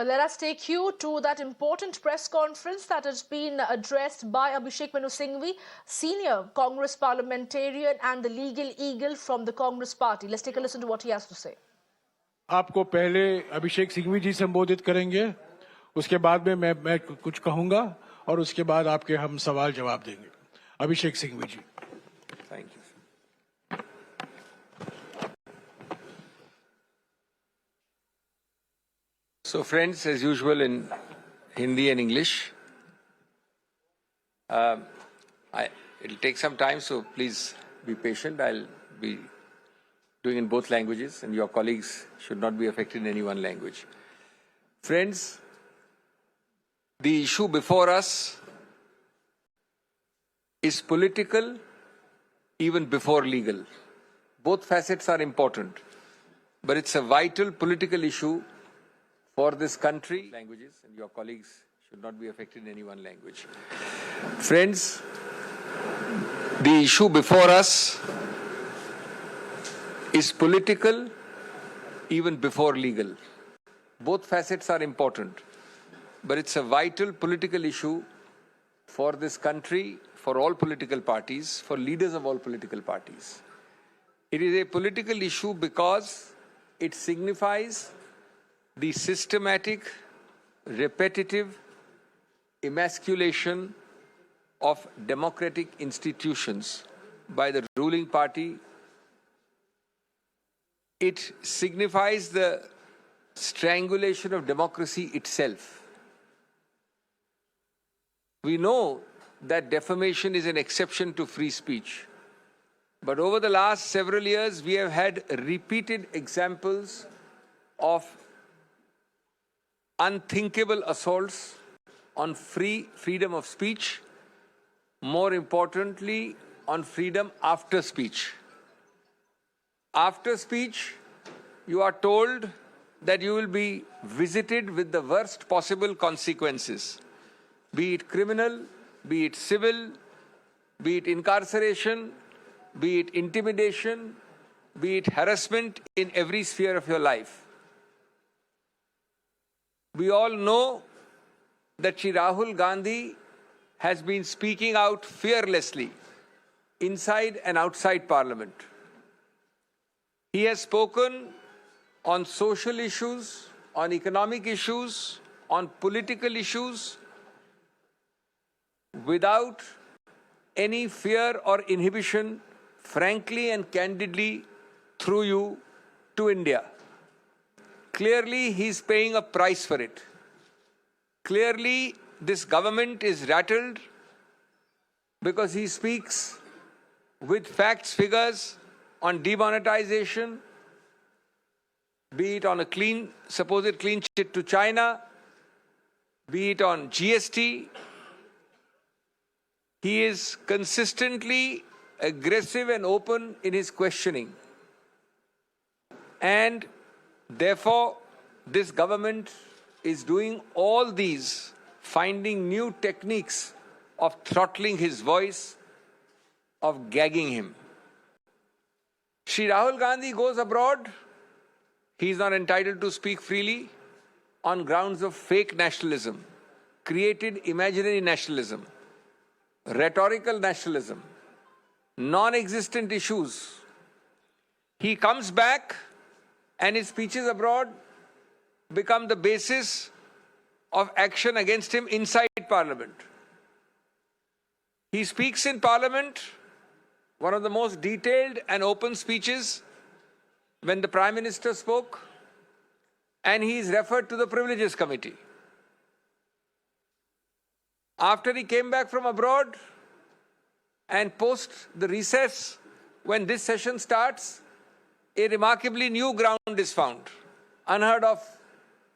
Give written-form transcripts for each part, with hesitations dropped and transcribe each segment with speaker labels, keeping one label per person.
Speaker 1: Well, let us take you to that important press conference that has been addressed by Abhishek Manu Singhvi, senior Congress parliamentarian and the legal eagle from the Congress party. Let's take a listen to what he has to say.
Speaker 2: आपको पहले अभिषेक सिंघवी जी संबोधित करेंगे, उसके बाद में मैं कुछ कहूंगा और उसके बाद आपके हम सवाल जवाब देंगे। अभिषेक सिंघवी जी।
Speaker 3: Thank you. So friends, as usual in Hindi and English, it'll take some time, so please be patient. I'll be doing in both languages and your colleagues should not be affected in any one language. Friends, the issue before us is political even before legal. Both facets are important, but it's a vital political issue for this country. Languages and your colleagues should not be affected in any one language. Friends, the issue before us is political even before legal. Both facets are important, but it's a vital political issue for this country, for all political parties, for leaders of all political parties. It is a political issue because it signifies the systematic, repetitive emasculation of democratic institutions by the ruling party. It signifies the strangulation of democracy itself. We know that defamation is an exception to free speech. But over the last several years, we have had repeated examples of unthinkable assaults on freedom of speech, more importantly, on freedom after speech. After speech, you are told that you will be visited with the worst possible consequences, be it criminal, be it civil, be it incarceration, be it intimidation, be it harassment in every sphere of your life. We all know that Shri Rahul Gandhi has been speaking out fearlessly inside and outside Parliament. He has spoken on social issues, on economic issues, on political issues, without any fear or inhibition, frankly and candidly, through you to India. Clearly, he is paying a price for it. Clearly, this government is rattled because he speaks with facts, figures on demonetization, be it on a supposed clean chit to China, be it on GST. He is consistently aggressive and open in his questioning. And therefore, this government is doing all these, finding new techniques of throttling his voice, of gagging him. Shri Rahul Gandhi goes abroad. He is not entitled to speak freely on grounds of fake nationalism, created imaginary nationalism, rhetorical nationalism, non-existent issues. He comes back and his speeches abroad become the basis of action against him inside Parliament. He speaks in Parliament, one of the most detailed and open speeches when the Prime Minister spoke, and he is referred to the Privileges Committee. After he came back from abroad and post the recess, when this session starts, a remarkably new ground is found, unheard of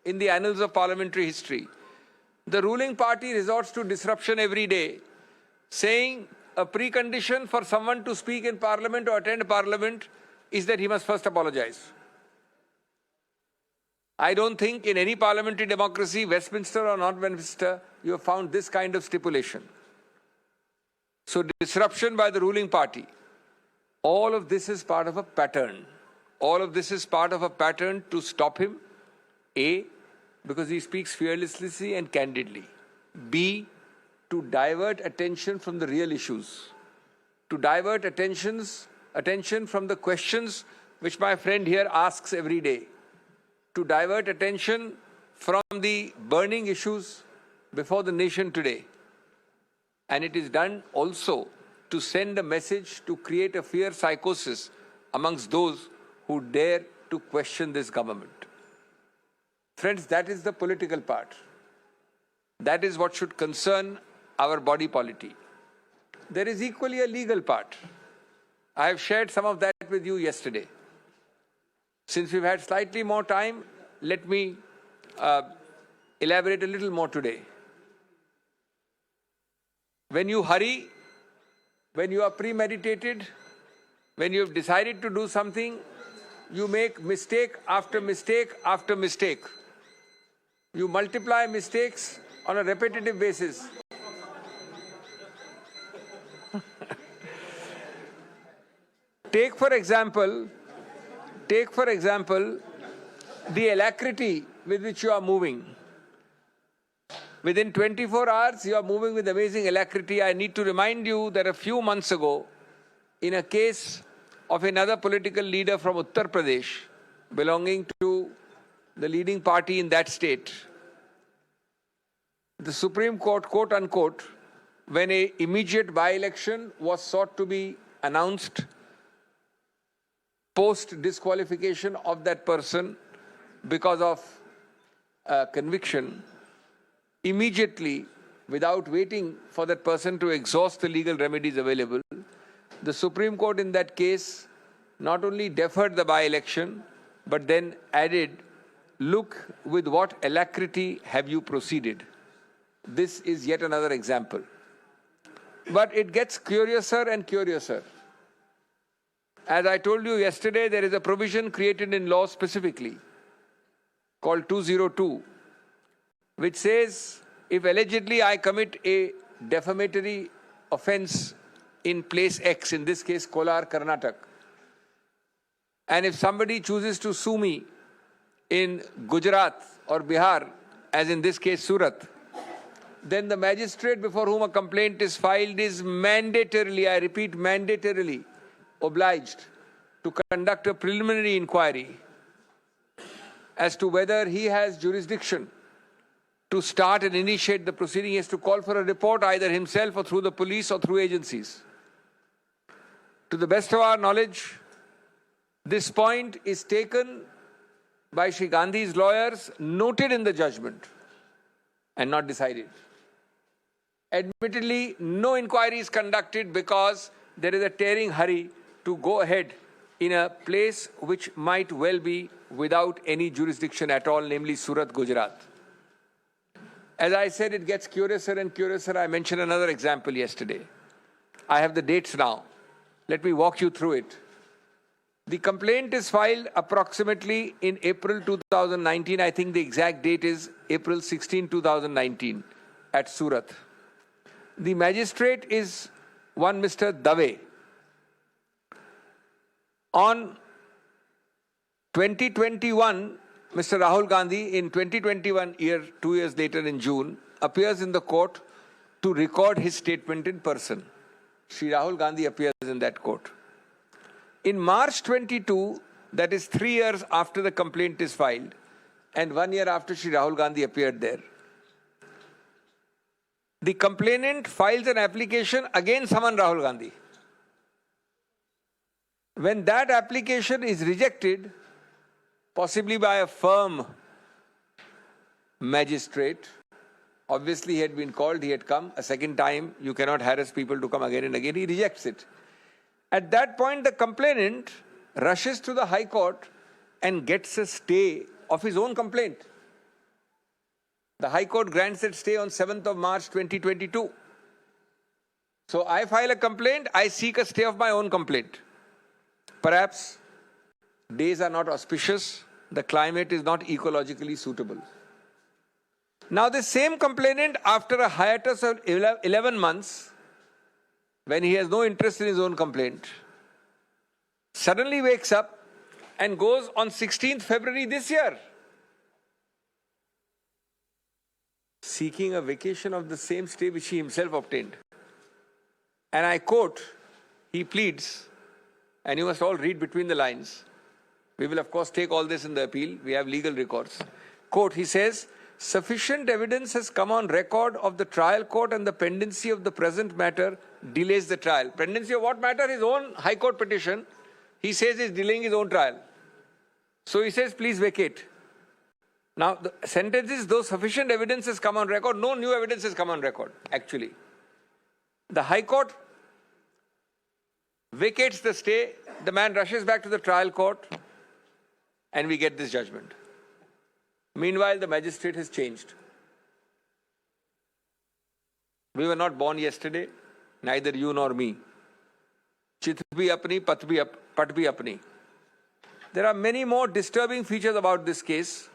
Speaker 3: in the annals of parliamentary history. The ruling party resorts to disruption every day, saying a precondition for someone to speak in Parliament or attend Parliament is that he must first apologize. I don't think in any parliamentary democracy, Westminster or not Westminster, you have found this kind of stipulation. So disruption by the ruling party. All of this is part of a pattern. All of this is part of a pattern to stop him, A. because he speaks fearlessly and candidly. B, to divert attention from the real issues. To divert attention from the questions which my friend here asks every day. To divert attention from the burning issues before the nation today. And it is done also to send a message to create a fear psychosis amongst those who dare to question this government. Friends, that is the political part. That is what should concern our body polity. There is equally a legal part. I have shared some of that with you yesterday. Since we've had slightly more time, let me elaborate a little more today. When you hurry, when you are premeditated, when you have decided to do something, you make mistake after mistake after mistake. You multiply mistakes on a repetitive basis. Take for example, the alacrity with which you are moving. Within 24 hours, you are moving with amazing alacrity. I need to remind you that a few months ago, in a case of another political leader from Uttar Pradesh, belonging to the leading party in that state, the Supreme Court, quote unquote, when an immediate by-election was sought to be announced post-disqualification of that person because of conviction, immediately, without waiting for that person to exhaust the legal remedies available, the Supreme Court in that case not only deferred the by-election, but then added, look with what alacrity have you proceeded. This is yet another example. But it gets curiouser and curiouser. As I told you yesterday, there is a provision created in law specifically called 202, which says if allegedly I commit a defamatory offence in place X, in this case Kolar, Karnataka, and if somebody chooses to sue me in Gujarat or Bihar, as in this case Surat, then the magistrate before whom a complaint is filed is mandatorily, I repeat, mandatorily obliged to conduct a preliminary inquiry as to whether he has jurisdiction to start and initiate the proceeding. He has to call for a report either himself or through the police or through agencies. To the best of our knowledge, this point is taken by Shri Gandhi's lawyers, noted in the judgment, and not decided. Admittedly, no inquiry is conducted because there is a tearing hurry to go ahead in a place which might well be without any jurisdiction at all, namely Surat, Gujarat. As I said, it gets curiouser and curiouser. I mentioned another example yesterday. I have the dates now. Let me walk you through it. The complaint is filed approximately in April 2019. I think the exact date is April 16, 2019 at Surat. The magistrate is one Mr. Dave. On 2021, Mr. Rahul Gandhi, in 2021 year, 2 years later in June, appears in the court to record his statement in person. Shri Rahul Gandhi appears in that court. In March 22, that is 3 years after the complaint is filed, and 1 year after Shri Rahul Gandhi appeared there, the complainant files an application against someone Rahul Gandhi. When that application is rejected, possibly by a firm magistrate, obviously he had been called, he had come a second time, you cannot harass people to come again and again, he rejects it. At that point, the complainant rushes to the High Court and gets a stay of his own complaint. The High Court grants that stay on 7th of March 2022. So I file a complaint, I seek a stay of my own complaint. Perhaps days are not auspicious, the climate is not ecologically suitable. Now the same complainant, after a hiatus of 11 months, when he has no interest in his own complaint, suddenly wakes up and goes on 16th February this year seeking a vacation of the same stay which he himself obtained. And I quote, he pleads, and you must all read between the lines. We will, of course, take all this in the appeal. We have legal records. Quote, he says, sufficient evidence has come on record of the trial court and the pendency of the present matter delays the trial. Pendency of what matter? His own High Court petition. He says he's delaying his own trial. So he says, please vacate. Now, the sentence is, though sufficient evidence has come on record, no new evidence has come on record, actually. The High Court vacates the stay, the man rushes back to the trial court, and we get this judgment. Meanwhile, the magistrate has changed. We were not born yesterday, neither you nor me. Chit bhi apni, pat bhi apni. There are many more disturbing features about this case.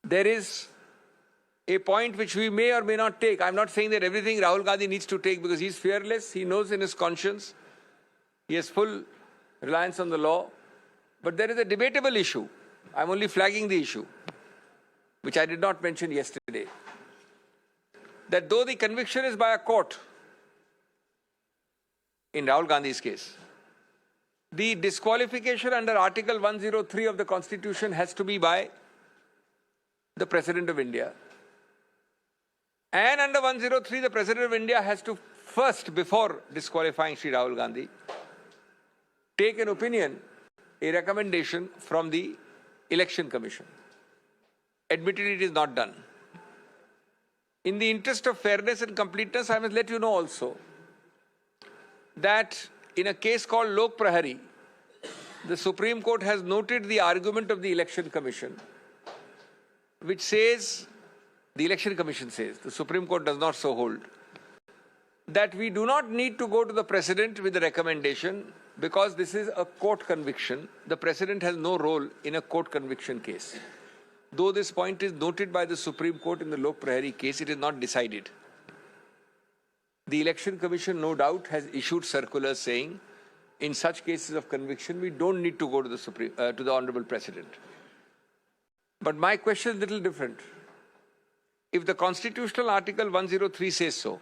Speaker 3: There is a point which we may or may not take. I'm not saying that everything Rahul Gandhi needs to take because he's fearless. He knows in his conscience. He has full reliance on the law. But there is a debatable issue. I'm only flagging the issue, which I did not mention yesterday. That though the conviction is by a court, in Rahul Gandhi's case, the disqualification under Article 103 of the Constitution has to be by the President of India. And under 103, the President of India has to first, before disqualifying Sri Rahul Gandhi, take an opinion, a recommendation from the Election Commission. Admittedly, it is not done. In the interest of fairness and completeness, I must let you know also that in a case called Lok Prahari, the Supreme Court has noted the argument of the Election Commission, which says, the Election Commission says, the Supreme Court does not so hold, that we do not need to go to the President with the recommendation because this is a court conviction. The President has no role in a court conviction case. Though this point is noted by the Supreme Court in the Lok Prahari case, it is not decided. The Election Commission, no doubt, has issued circulars saying, in such cases of conviction, we don't need to go to the Honorable President. But my question is a little different. If the constitutional Article 103 says so,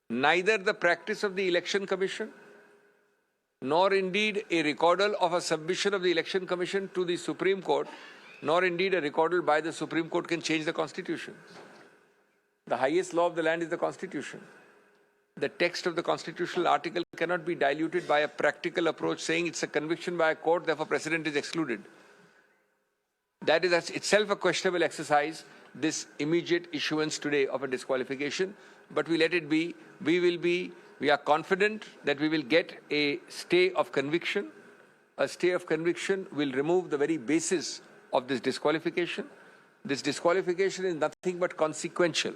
Speaker 3: neither the practice of the Election Commission, nor indeed a recordal of a submission of the Election Commission to the Supreme Court, nor indeed a recordal by the Supreme Court can change the Constitution. The highest law of the land is the Constitution. The text of the constitutional article cannot be diluted by a practical approach saying it's a conviction by a court, therefore President is excluded. That is itself a questionable exercise, this immediate issuance today of a disqualification. But we let it be. We are confident that we will get a stay of conviction. A stay of conviction will remove the very basis of this disqualification. This disqualification is nothing but consequential.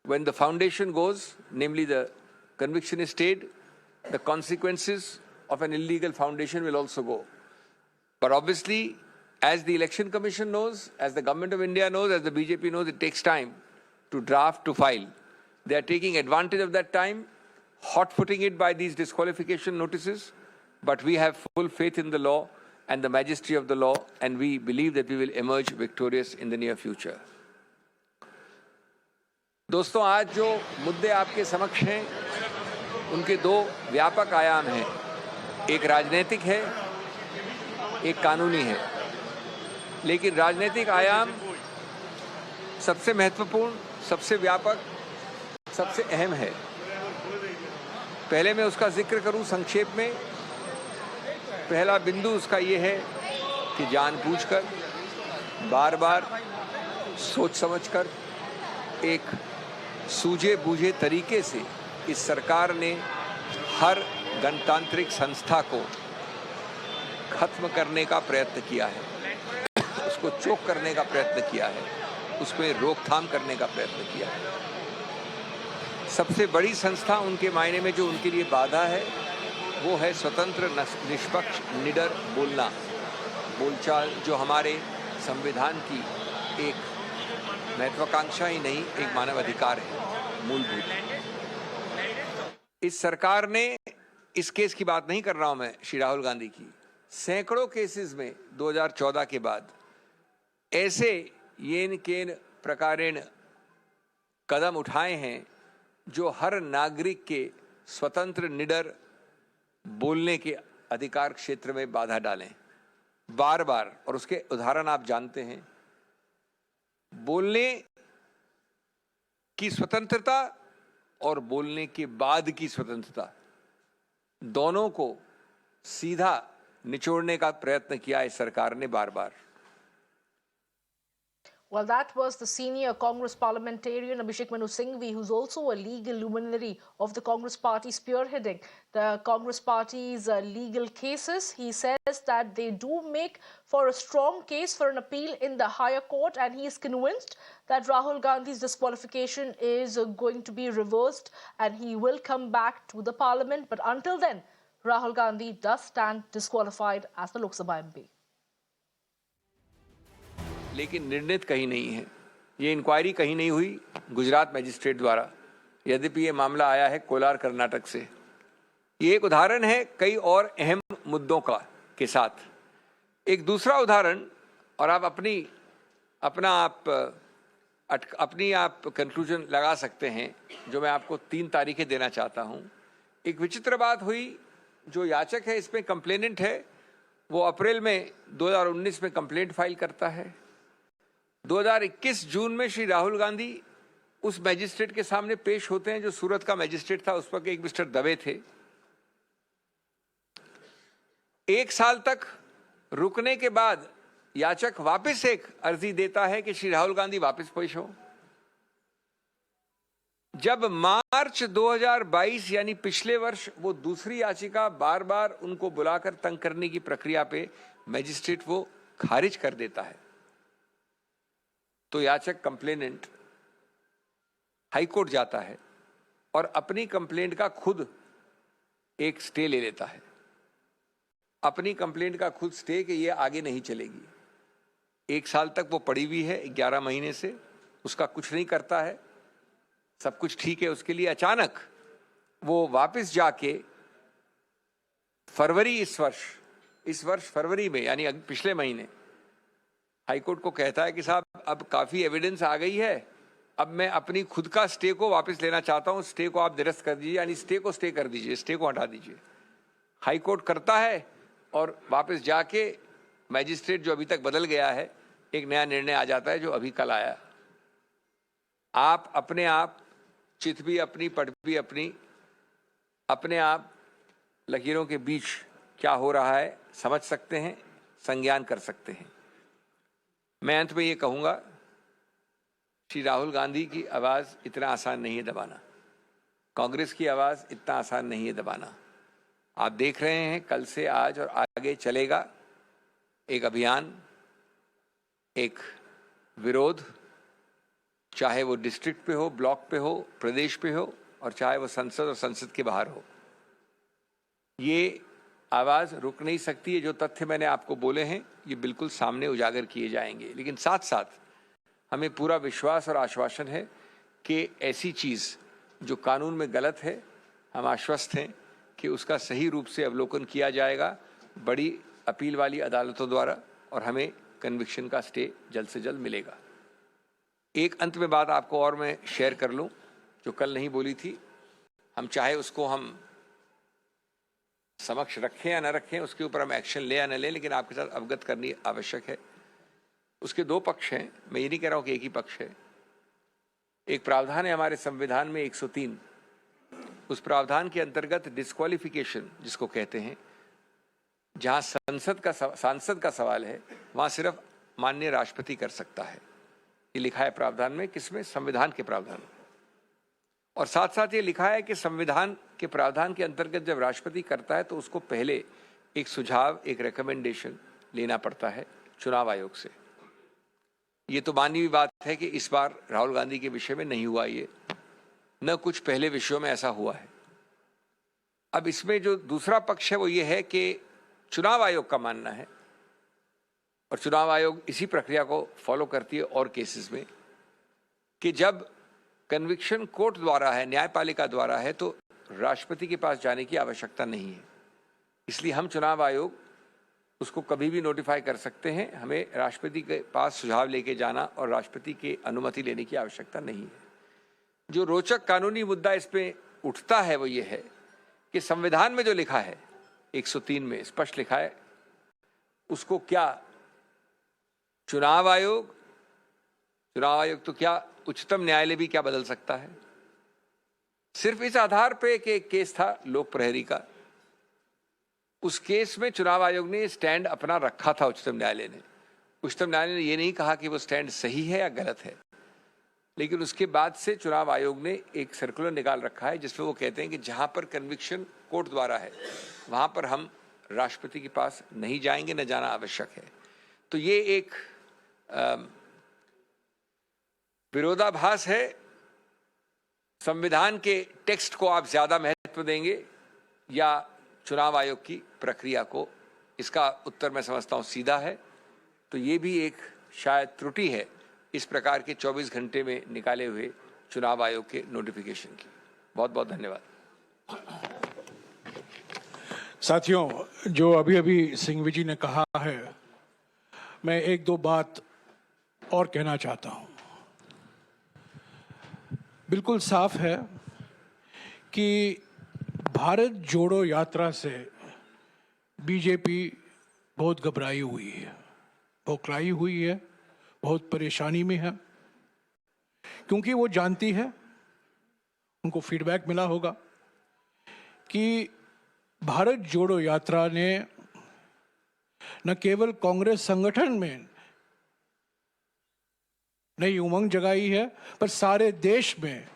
Speaker 3: When the foundation goes, namely the conviction is stayed, the consequences of an illegal foundation will also go. But obviously, as the Election Commission knows, as the Government of India knows, as the BJP knows, it takes time to draft, to file. They are taking advantage of that time, hot-footing it by these disqualification notices. But we have full faith in the law and the majesty of the law, and we believe that we will emerge victorious in the near future. दोस्तों, आज जो मुद्दे आपके समक्ष हैं, उनके दो व्यापक आयाम हैं. एक राजनीतिक है, एक कानूनी है. लेकिन राजनीतिक आयाम सबसे महत्वपूर्ण, सबसे व्यापक, सबसे अहम है. पहले मैं उसका जिक्र करूं संक्षेप में. पहला बिंदु उसका ये है कि जानबूझकर, बार-बार सोच समझकर, एक सूझे बूझे तरीके से इस सरकार ने हर गणतांत्रिक संस्था को खत्म करने का प्रयत्न किया है, उसको चोक करने का प्रयत्न किया है, उसको रोकथाम करने का प्रयत्न किया है. सबसे बड़ी संस्था उनके मायने में जो उनके लिए बाधा है, वो है स्वतंत्र, निष्पक्ष, निडर बोलना, बोलचाल, जो हमारे संविधान की एक महत्वाकांक्षा ही नहीं, एक मानव अधिकार है, मूलभूत. इस सरकार ने, इस केस की बात नहीं कर रहा हूं मैं, श्री राहुल गांधी की, सैकड़ों केसेस में 2014 के बाद ऐसे येन केन प्रकारेण कदम उठाए हैं जो हर नागरिक के स्वतंत्र निडर बोलने के अधिकार क्षेत्र में बाधा डालें बार बार। और उसके उदाहरण आप जानते हैं। बोलने की स्वतंत्रता और बोलने के बाद की स्वतंत्रता दोनों को सीधा निचोड़ने का प्रयत्न किया इस सरकार ने बार बार।
Speaker 1: Well, that was the senior Congress parliamentarian Abhishek Manu Singhvi, who's also a legal luminary of the Congress party spearheading the Congress party's legal cases. He says that they do make for a strong case for an appeal in the higher court, and he is convinced that Rahul Gandhi's disqualification is going to be reversed and he will come back to the parliament. But until then, Rahul Gandhi does stand disqualified as the Lok Sabha MP.
Speaker 3: लेकिन निर्णित कहीं नहीं है। ये inquiry कहीं नहीं हुई Gujarat magistrate द्वारा, यद्यपि ये मामला आया है कोलार कर्नाटक से। ये एक उदाहरण है कई और अहम मुद्दों का के साथ। एक दूसरा उदाहरण, और आप अपनी कंक्लूजन लगा सकते हैं, जो मैं आपको 3 तारीखें देना चाहता हूं। एक विचित्र बात हुई, जो याचक है इसमें कंप्लेनेंट है, वो अप्रैल में 2019 में कंप्लेंट फाइल करता है। 2021 जून में श्री राहुल गांधी उस मैजिस्ट्रेट के सामने पेश होते हैं जो सूरत का मैजिस्ट्रेट था, उस वक्त एक मिस्टर दवे थे। 1 साल तक रुकने के बाद याचक वापस एक अर्जी देता है कि श्री राहुल गांधी वापस पेश हो। जब मार्च 2022 यानी पिछले वर्ष वो दूसरी याचिका बार बार उनको बुलाकर तंग करने की प्रक्रिया पे मैजिस्ट्रेट वो खारिज कर देता है, तो याचक कंप्लेनेंट हाईकोर्ट जाता है और अपनी कंप्लेंट का खुद एक स्टे ले लेता है। अपनी कंप्लेंट का खुद स्टे कि ये आगे नहीं चलेगी। 1 साल तक वो पड़ी हुई है, 11 महीने से उसका कुछ नहीं करता है, सब कुछ ठीक है उसके लिए। अचानक वो वापस जाके फरवरी इस वर्ष फरवरी में, यानी पिछले महीने, हाईकोर्ट को कहता है कि साहब अब काफी एविडेंस आ गई है, अब मैं अपनी खुद का स्टे को वापस लेना चाहता हूं, स्टे को आप निरस्त कर दीजिए, यानी स्टे को स्टे कर दीजिए, स्टे को हटा दीजिए। हाईकोर्ट करता है और वापस जाके मैजिस्ट्रेट जो अभी तक बदल गया है, एक नया निर्णय आ जाता है जो अभी कल आया। आप अपने आप चित भी अपनी, पट भी अपनी, अपने आप लकीरों के बीच क्या हो रहा है समझ सकते हैं, संज्ञान कर सकते हैं। मैं अंत में ये कहूँगा, श्री राहुल गांधी की आवाज़ इतना आसान नहीं है दबाना, कांग्रेस की आवाज़ इतना आसान नहीं है दबाना। आप देख रहे हैं कल से आज और आगे चलेगा एक अभियान, एक विरोध, चाहे वो डिस्ट्रिक्ट पे हो, ब्लॉक पे हो, प्रदेश पे हो, और चाहे वो संसद और संसद के बाहर हो। ये आवाज़ रुक नहीं सकती है। जो तथ्य मैंने आपको बोले हैं ये बिल्कुल सामने उजागर किए जाएंगे, लेकिन साथ साथ हमें पूरा विश्वास और आश्वासन है कि ऐसी चीज़ जो कानून में गलत है, हम आश्वस्त हैं कि उसका सही रूप से अवलोकन किया जाएगा बड़ी अपील वाली अदालतों द्वारा, और हमें कन्विक्शन का स्टे जल्द से जल्द मिलेगा। एक अंत में बात आपको और मैं शेयर कर लूं जो कल नहीं बोली थी। हम चाहे उसको हम समक्ष रखें या न रखें, उसके ऊपर हम एक्शन ले या न लें, लेकिन आपके साथ अवगत करनी आवश्यक है। उसके 2 पक्ष हैं, मैं ये नहीं कह रहा हूं कि एक ही पक्ष है। एक प्रावधान है हमारे संविधान में 103, उस प्रावधान के अंतर्गत डिस्क्वालिफिकेशन जिसको कहते हैं, जहां सांसद का सवाल है वहां सिर्फ माननीय राष्ट्रपति कर सकता है। ये लिखा है प्रावधान में, किसमें? संविधान के प्रावधान में। और साथ साथ ये लिखा है कि संविधान के प्रावधान के अंतर्गत जब राष्ट्रपति करता है तो उसको पहले एक सुझाव, एक रिकमेंडेशन लेना पड़ता है चुनाव आयोग से। ये तो मानी हुई बात है कि इस बार राहुल गांधी के विषय में नहीं हुआ, ये न कुछ पहले विषयों में ऐसा हुआ है। अब इसमें जो दूसरा पक्ष है वो ये है कि चुनाव आयोग का मानना है, और चुनाव आयोग इसी प्रक्रिया को फॉलो करती है और केसेस में, कि जब कन्विक्शन कोर्ट द्वारा है, न्यायपालिका द्वारा है, तो राष्ट्रपति के पास जाने की आवश्यकता नहीं है। इसलिए हम चुनाव आयोग उसको कभी भी नोटिफाई कर सकते हैं। हमें राष्ट्रपति के पास सुझाव लेके जाना और राष्ट्रपति की अनुमति लेने की आवश्यकता नहीं है। जो रोचक कानूनी मुद्दा इस पे उठता है वो ये है कि संविधान में जो लिखा है 103 में स्पष्ट लिखा है, उसको क्या चुनाव आयोग तो क्या उच्चतम न्यायालय भी क्या बदल सकता है? सिर्फ इस आधार पे कि एक केस था लोक प्रहरी का, उस केस में चुनाव आयोग ने स्टैंड अपना रखा था। उच्चतम न्यायालय ने ये नहीं कहा कि वो स्टैंड सही है या गलत है, लेकिन उसके बाद से चुनाव आयोग ने एक सर्कुलर निकाल रखा है जिसमें वो कहते हैं कि जहां पर कन्विक्शन कोर्ट द्वारा है वहां पर हम राष्ट्रपति के पास नहीं जाएंगे, न जाना आवश्यक है। तो ये एक विरोधाभास है। संविधान के टेक्स्ट को आप ज्यादा महत्व देंगे या चुनाव आयोग की प्रक्रिया को? इसका उत्तर मैं समझता हूं सीधा है। तो ये भी एक शायद त्रुटि है इस प्रकार के 24 घंटे में निकाले हुए चुनाव आयोग के नोटिफिकेशन की। बहुत बहुत धन्यवाद।
Speaker 2: साथियों, जो अभी अभी सिंघवी जी ने कहा है, मैं एक दो बात और कहना चाहता हूं। बिल्कुल साफ है कि भारत जोड़ो यात्रा से बीजेपी बहुत घबराई हुई है, बौखलाई हुई है, बहुत परेशानी में है, क्योंकि वो जानती है, उनको फीडबैक मिला होगा कि भारत जोड़ो यात्रा ने न केवल कांग्रेस संगठन में नई उमंग जगाई है, पर सारे देश में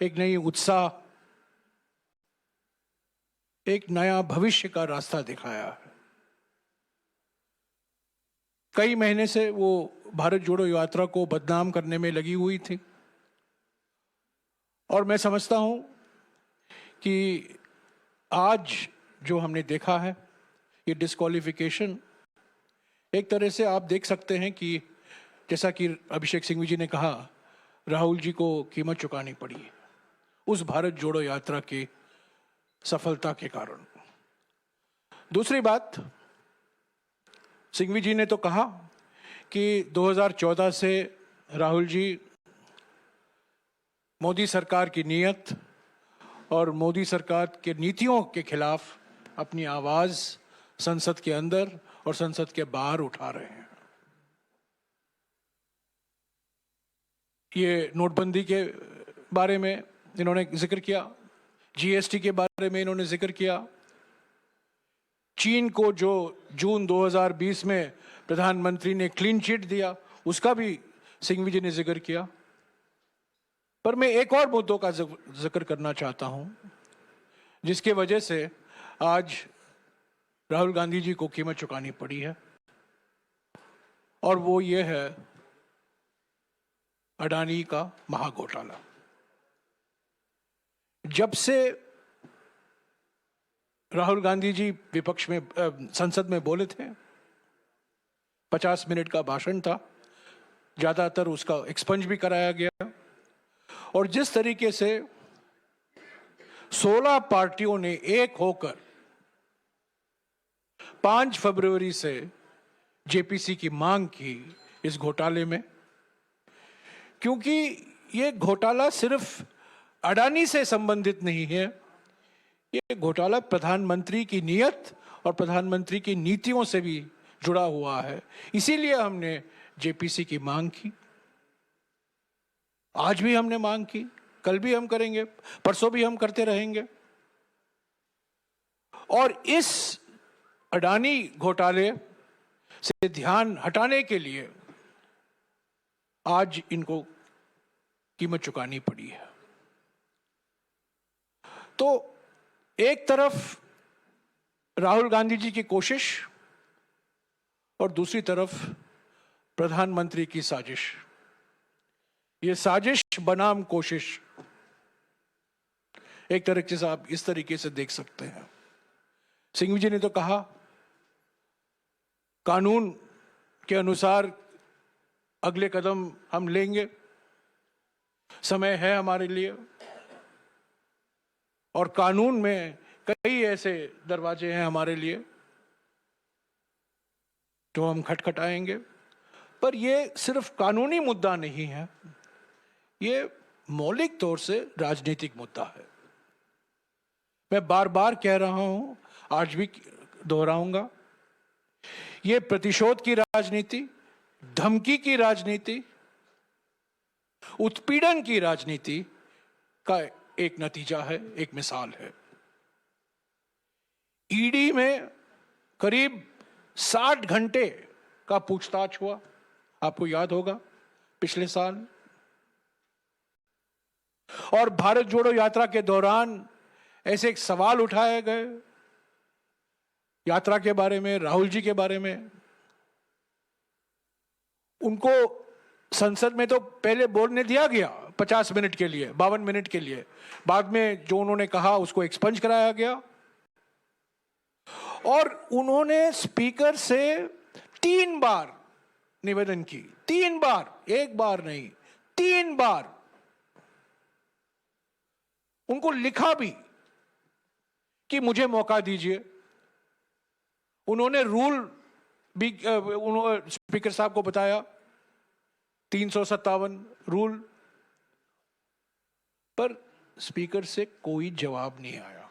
Speaker 2: एक नई उत्साह, एक नया भविष्य का रास्ता दिखाया है। कई महीने से वो भारत जोड़ो यात्रा को बदनाम करने में लगी हुई थी, और मैं समझता हूं कि आज जो हमने देखा है, ये डिस्क्वालिफिकेशन, एक तरह से आप देख सकते हैं कि जैसा कि अभिषेक सिंघवी जी ने कहा, राहुल जी को कीमत चुकानी पड़ी उस भारत जोड़ो यात्रा की सफलता के कारण। दूसरी बात, सिंघवी जी ने तो कहा कि 2014 से राहुल जी मोदी सरकार की नीयत और मोदी सरकार के नीतियों के खिलाफ अपनी आवाज संसद के अंदर और संसद के बाहर उठा रहे हैं। ये नोटबंदी के बारे में इन्होंने जिक्र किया, जीएसटी के बारे में इन्होंने जिक्र किया, चीन को जो जून 2020 में प्रधानमंत्री ने क्लीन चिट दिया उसका भी सिंघवी जी ने जिक्र किया। पर मैं एक और मुद्दों का जिक्र करना चाहता हूं जिसके वजह से आज राहुल गांधी जी को कीमत चुकानी पड़ी है, और वो ये है अडानी का महाघोटाला। जब से राहुल गांधी जी विपक्ष में संसद में बोले थे, 50 मिनट का भाषण था, ज्यादातर उसका एक्सपंज भी कराया गया, और जिस तरीके से 16 पार्टियों ने एक होकर 5 फरवरी से जेपीसी की मांग की इस घोटाले में, क्योंकि ये घोटाला सिर्फ अडानी से संबंधित नहीं है, ये घोटाला प्रधानमंत्री की नीयत और प्रधानमंत्री की नीतियों से भी जुड़ा हुआ है। इसीलिए हमने जेपीसी की मांग की, आज भी हमने मांग की, कल भी हम करेंगे, परसों भी हम करते रहेंगे। और इस अडानी घोटाले से ध्यान हटाने के लिए आज इनको कीमत चुकानी पड़ी है। तो एक तरफ राहुल गांधी जी की कोशिश और दूसरी तरफ प्रधानमंत्री की साजिश, ये साजिश बनाम कोशिश, एक तरीके से आप इस तरीके से देख सकते हैं। सिंघवी जी ने तो कहा कानून के अनुसार अगले कदम हम लेंगे, समय है हमारे लिए, और कानून में कई ऐसे दरवाजे हैं हमारे लिए जो हम खटखटाएंगे। पर ये सिर्फ कानूनी मुद्दा नहीं है, ये मौलिक तौर से राजनीतिक मुद्दा है। मैं बार बार कह रहा हूं, आज भी दोहराऊंगा, ये प्रतिशोध की राजनीति, धमकी की राजनीति, उत्पीड़न की राजनीति का एक नतीजा है, एक मिसाल है। ईडी में करीब 60 घंटे का पूछताछ हुआ, आपको याद होगा, पिछले साल। और भारत जोड़ो यात्रा के दौरान ऐसे एक सवाल उठाए गए यात्रा के बारे में, राहुल जी के बारे में। उनको संसद में तो पहले बोलने दिया गया 50 मिनट के लिए, 52 मिनट के लिए। बाद में जो उन्होंने कहा उसको एक्सपंज कराया गया और उन्होंने स्पीकर से 3 बार निवेदन की, 3 बार, 1 बार नहीं, 3 बार उनको लिखा भी कि मुझे मौका दीजिए। उन्होंने रूल भी स्पीकर साहब को बताया, 357 रूल, पर स्पीकर से कोई जवाब नहीं आया।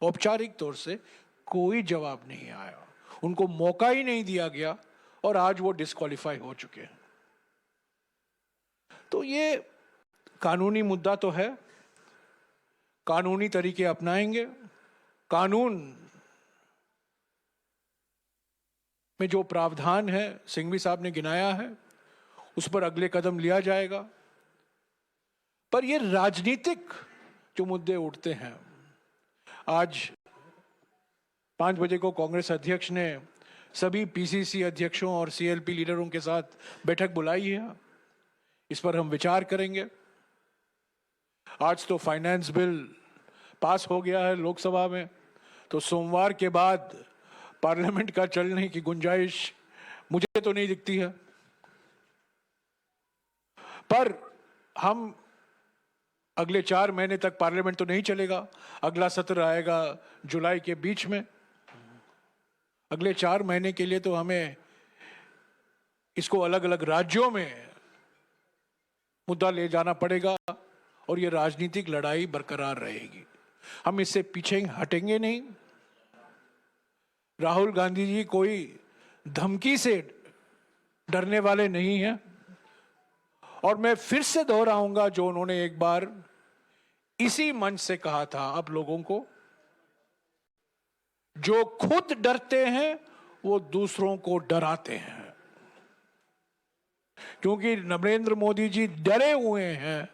Speaker 2: औपचारिक तौर से कोई जवाब नहीं आया, उनको मौका ही नहीं दिया गया और आज वो डिस्क्वालीफाई हो चुके हैं। तो ये कानूनी मुद्दा तो है, कानूनी तरीके अपनाएंगे, कानून में जो प्रावधान है सिंघवी साहब ने गिनाया है उस पर अगले कदम लिया जाएगा। पर ये राजनीतिक जो मुद्दे उठते हैं, आज 5 बजे को कांग्रेस अध्यक्ष ने सभी पीसीसी अध्यक्षों और सीएलपी लीडरों के साथ बैठक बुलाई है, इस पर हम विचार करेंगे। आज तो फाइनेंस बिल पास हो गया है लोकसभा में, तो सोमवार के बाद पार्लियामेंट का चलने की गुंजाइश मुझे तो नहीं दिखती है। पर हम अगले 4 महीने तक पार्लियामेंट तो नहीं चलेगा, अगला सत्र आएगा जुलाई के बीच में। अगले 4 महीने के लिए तो हमें इसको अलग अलग राज्यों में मुद्दा ले जाना पड़ेगा और ये राजनीतिक लड़ाई बरकरार रहेगी। हम इससे पीछे हटेंगे नहीं। राहुल गांधी जी कोई धमकी से डरने वाले नहीं हैं और मैं फिर से दोहराऊंगा जो उन्होंने एक बार इसी मंच से कहा था आप लोगों को, जो खुद डरते हैं वो दूसरों को डराते हैं। क्योंकि नरेंद्र मोदी जी डरे हुए हैं,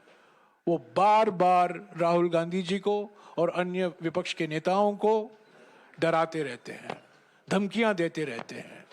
Speaker 2: वो बार बार राहुल गांधी जी को और अन्य विपक्ष के नेताओं को डराते रहते हैं, धमकियां देते रहते हैं।